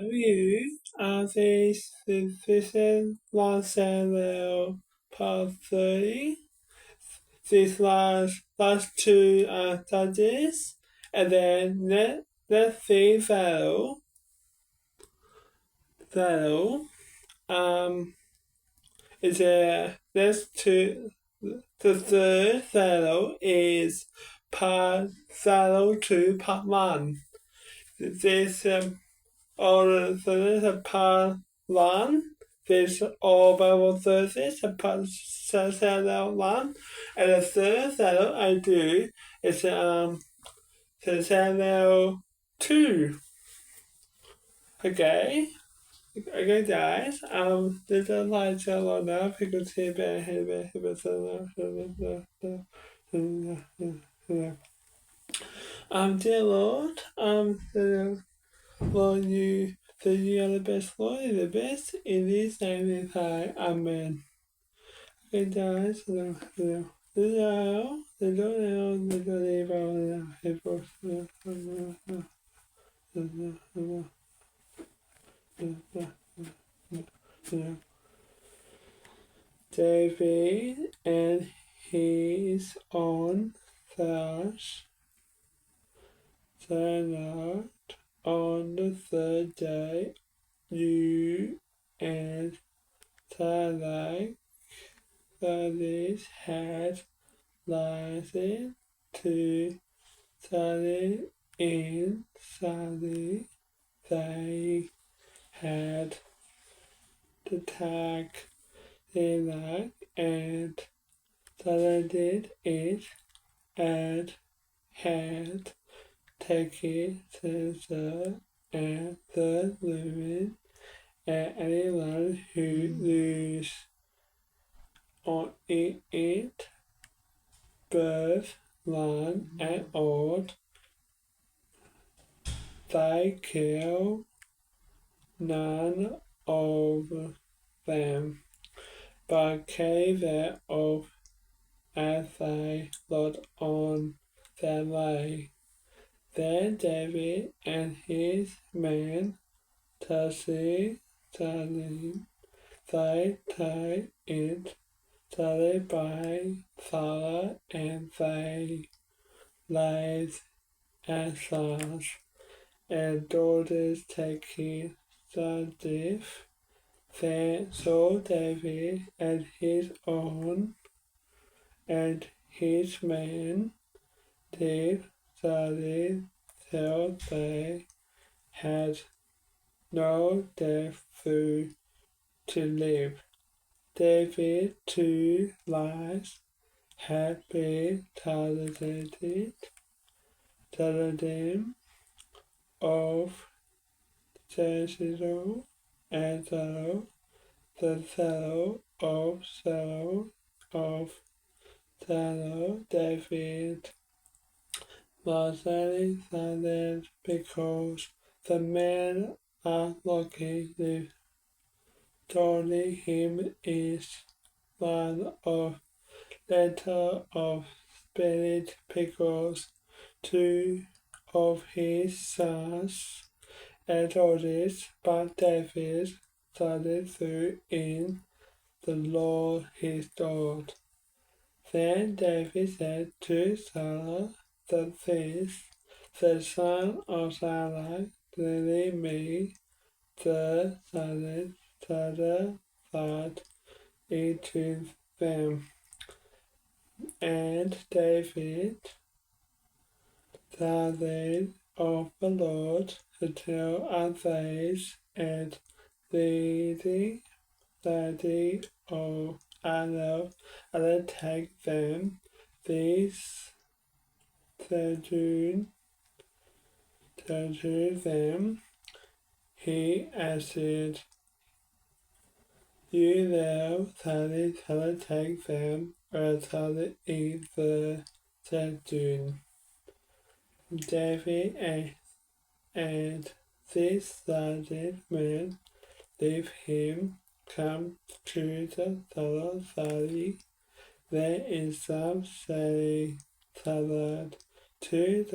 You are this sufficient Marcelo part 30. These last two are judges. And then let's see Pharaoh. Um is let's two the third Pharaoh is part Pharaoh 2 part 1. This or the part 1. This all Bible verses part Pharaoh 1. And the third Pharaoh I do is the Pharaoh 2. Okay. Okay, guys. There's a light yellow now because dear Lord, Lord, you are the best, Lord, you're the best. In this name we pray. Amen. Okay, guys. David and his own thirst turned out on the third day, you and Sarai brothers had listened to Sarai in Sarai. They had attacked Iraq and Saladin it and had taken Caesar and the women and anyone who lives on it, both land and old. They kill none of them, but carry them off as they rode on their way. Then David and his men touching Salim, they take it started by Sarah and they lives and sons and daughters taking Sadif. Then so David and his own and his men did Sadif till they had no death food to live. David two lives had been talented of Jezreel and Saul, the fellow of Saul, David was very silent because the men are looking with Joining him is one of letter of spirit because two of his sons and daughters, but David started through in the Lord his God. Then David said to Saul the son of Sarai, deliver me the that into them. And David started of the Lord until others and the lady of Arab and attack them. These to them, he answered, you now shall take them and shall eat the Zedun. David and this started men leave him, come to the Salad Valley. There is some salad, two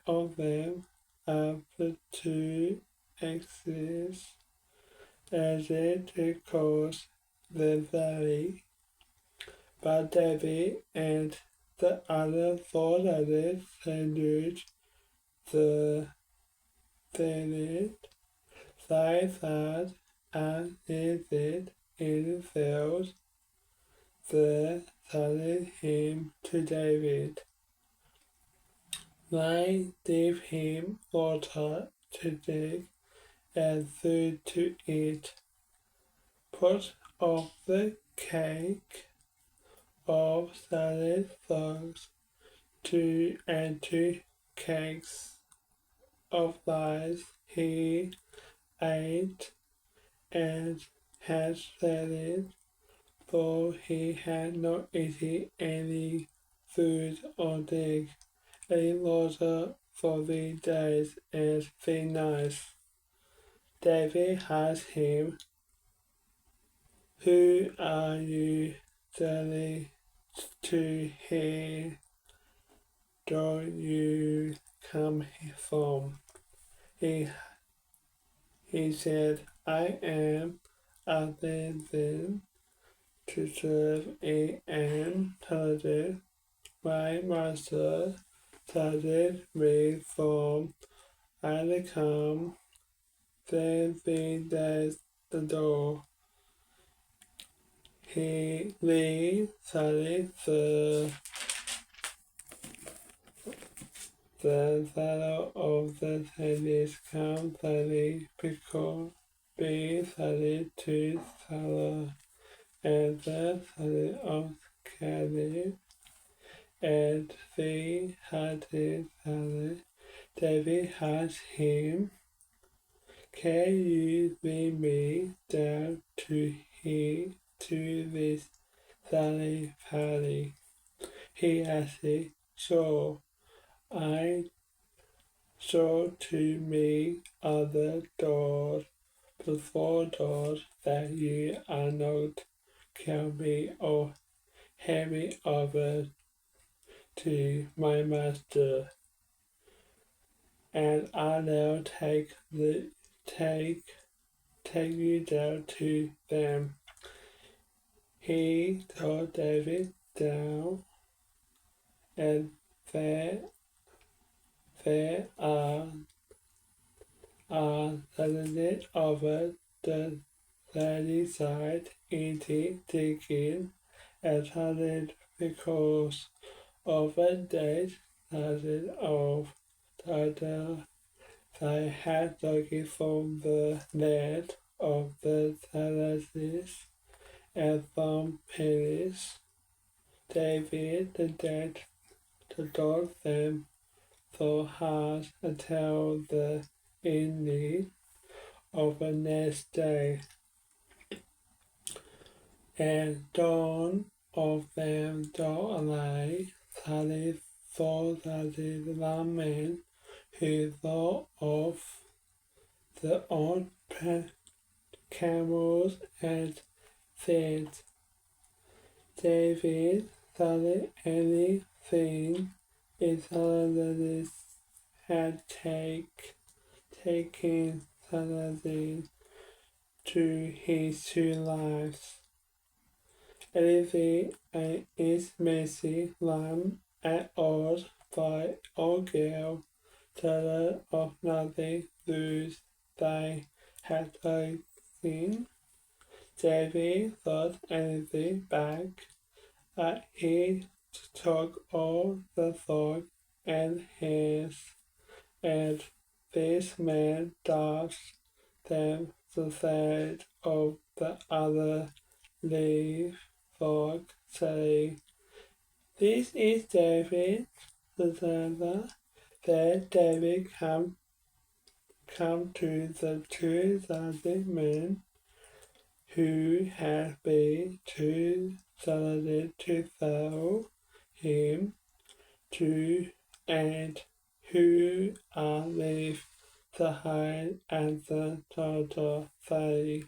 of them after 2 exists as it crossed the valley. But David and the other 400 the Senate they thought and lived in the field. They sold him to David. They gave him water to drink and food to eat. Put off the cake of salad songs and 2 cakes of rice he ate and had salad, for he had not eaten any food or drink any water for 3 days and 3 nights. David asked him, "Who are you journeying to here? Don't you come from?" He said, "I am ascending to serve and told my master started me from I come, then there's the door." He started the fellow of the tennis company because be started to follow and the fellow of Candy and the hunted fellow. David asked him, "Can you lead me down to here to this Sally party?" He answered, "Sure. I saw to me other doors, before doors that you are not coming or handing over to my master, and I now take you down to them." He told David down, and there are suddenly over the sunny side, eating, drinking, and hunted because of a date started of title they had looking from the land of the Pharisees and from Paris. David the dead to dog them so hard until the evening of the next day, and dawn of them dawn away, suddenly 4,000 men who thought of the old camels and said, "David, suddenly anything Israel had taken something to his 2 lives. Anything is missing, lamb and old by old girl, teller of nothing, lose they had seen." David thought anything back, that he took all the thought and his, and this man does them the side of the other leave folk, saying, "This is David the servant." Then David come to the 2,000 men who had been decided to follow him to, and who are left behind at the total valley.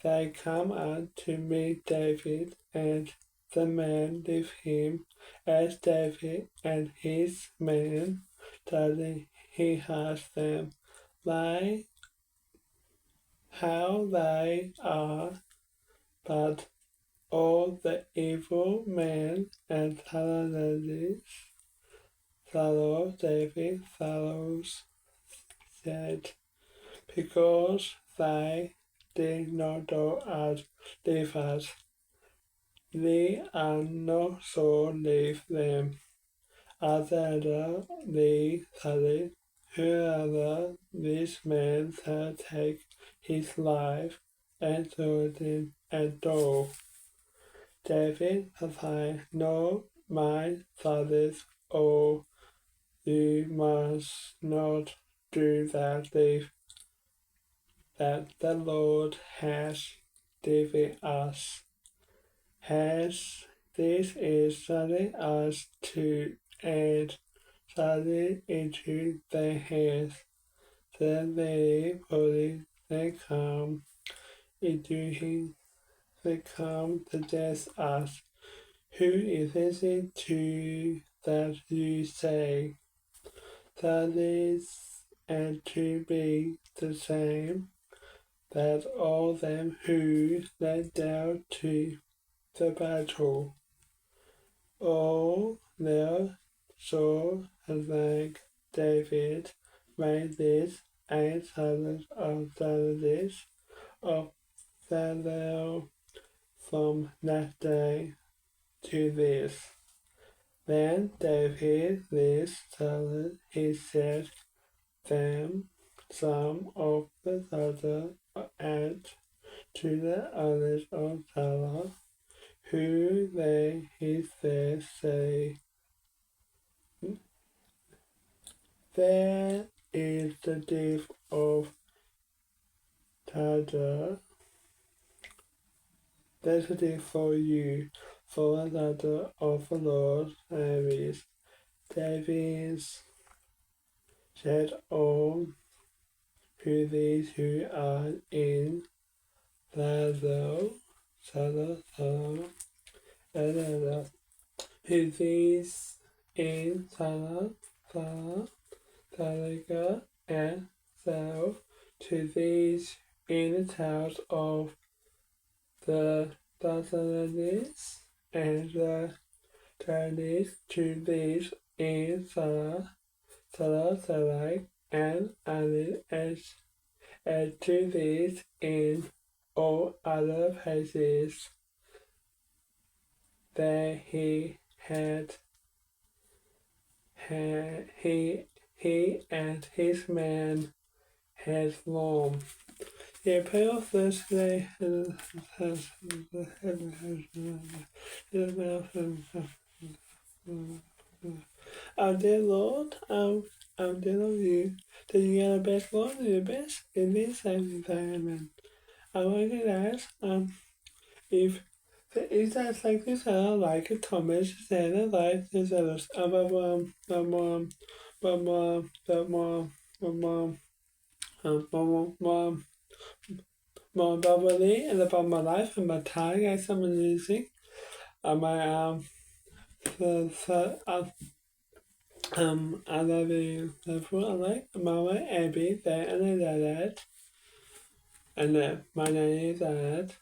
They come out to meet David and the men with him, as David and his men. Suddenly he asked them, "Why how they are, but all the evil men and ladies, David Fallows said, because they did not do as David, they are not so leave them. Other they said, whoever this man shall take his life, and told him and do. David replied, no, my fathers, oh, you must not do that, that the Lord has given us. Has this is something us to add something into their hands, then they fully they come into him, they come to test us. Who is listening to that you say? That is and to be the same, that all them who led down to the battle, all their soul like David made this and others of this of Samuel from that day to this. Then David this salad, he said them some of the other and to the others of Salah, who they he said say, there is the deep of Tada, there's a deep for you, for the of the Lord Aries. David's said all who these who are in the Salah, who these in Salah, Talaga, and South, to these in the towns of the Thessalonians and the Chinese, to these in Salah, and added and to these in all other places that he had he and his men had roamed. The appeal Thursday dear Lord, dear Lord, you, that you are the best Lord, the best in this environment. I recognize, if is that like this, like Thomas said, like this, more bubbly and about my life and my time, I some music, and my I love you, I like Mama, Abby, there, and I that, and my name is that,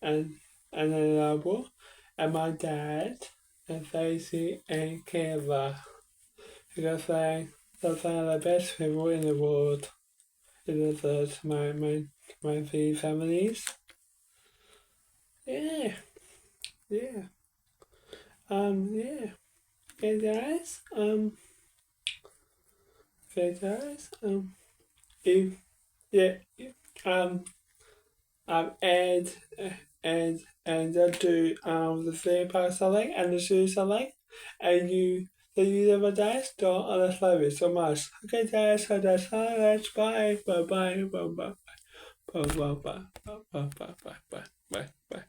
and I love you, and my dad, and Tracy, and Kayla, because they're the best people in the world. It is my three families. Yeah, yeah. Yeah. Okay, guys. Okay, guys. If yeah, um, and do the theme park selling and the shoe selling, and you the never dice don't love it so much. Okay, guys. So that's all. Let's bye, bye, bye, bye, bye, bye, bye, bye, bye, bye, bye, bye, bye, bye, bye.